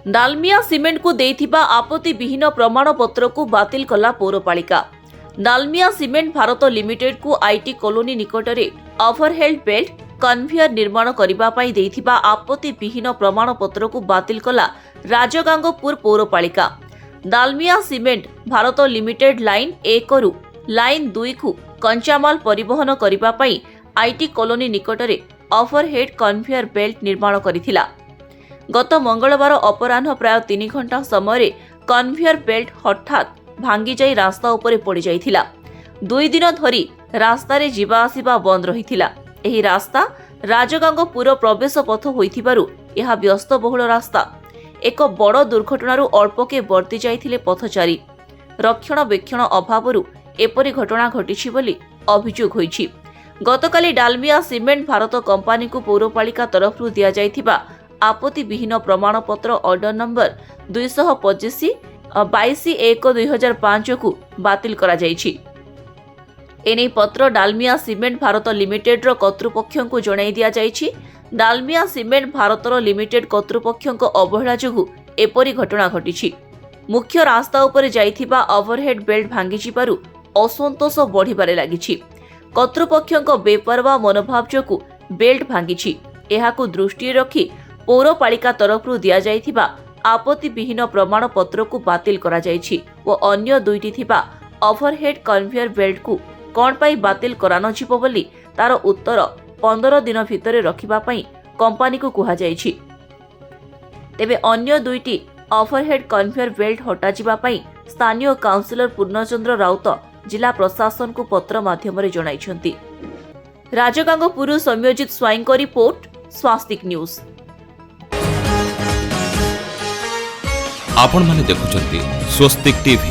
Dalmia cement को देइथिबा आपत्ति विहीन प्रमाणपत्र को बातिल कला पौरपालिका। डालमिया सीमेंट भारत लिमिटेड को आईटी कॉलोनी निकटरे ओवरहेड बेल्ट कन्वेयर निर्माण करबा पई देइथिबा आपत्ति विहीन प्रमाणपत्र को बातिल कला राजगांगपुर पौरपालिका। Dalmia cement Bharat limited line 1 रु लाइन 2 को कंचामाल परिवहन करबा पई आईटी कॉलोनी निकटरे ओवरहेड कन्वेयर बेल्ट निर्माण करिथिला। गत मंगलवार अपराह्न प्राय 3 घंटा समय कन्वेयर बेल्ट हठात भांगी जाई रास्ता उपरे पड़ जाइथिला। 2 दिन धरी रास्ता रे जीवा आसिबा बंद रहिथिला। एही रास्ता राजगांगपुर प्रवेश पथ होइथिबारु एहा व्यस्तबहुल रास्ता। एक बड़ दुर्घटनारू अल्पके बर्ती जाइथिले पथचारी। रक्षणाबेक्षण अभावरू एपरि घटना घटिछि बोली अभियोग होइछि। गतकाली डालमिया सीमेंट भारत कंपानी को पौरपालिका तरफरू दिया जाइथिबा आपत्ति विहीन प्रमाणपत्र ऑर्डर नंबर 225/22/1/2005 को बातिल करा जाइछि। एने पत्र डालमिया सीमेंट भारत लिमिटेड रो कर्तृपक्षों को जणाई दिया जाइछि। डालमिया सीमेंट भारतर लिमिटेड कर्तृपक्षों अवहेला जोगु एपरि घटना घटिछि। मुख्य रास्ता उपरे जाइथिबा ओवरहेड बेल्ट भांगी जिबारु असंतोष बढ़िबारे लागिछि। कर्तृपक्षों बेपरवा मनोभाव जोगु बेल्ट भांगिछि। एहाकु दृष्टि रखी पौरपालिका तरफरू दिया जाइथिबा आपत्ति विहीन प्रमाणपत्र को बातिल करा जाइछि ओ अन्य दुईटी थिबा ओवरहेड कन्वेयर बेल्ट को कोन पाई बातिल करानो छिपो बोली तार उत्तर 15 दिन भितरे रखिबा पई कंपनी को कुहा जाइछि। तेबे अन्य दुईटी ओवरहेड कन्वेयर बेल्ट हटा जिबा पई स्थानीय काउंसिलर पूर्णचंद्र राउत जिला प्रशासन को पत्र माध्यम रे जणाइछंती। राजगांगपुर सम्योजित स्वाईं को रिपोर्ट, स्वास्तिक न्यूज। आपण माने देखुचंती स्वस्तिक टीवी।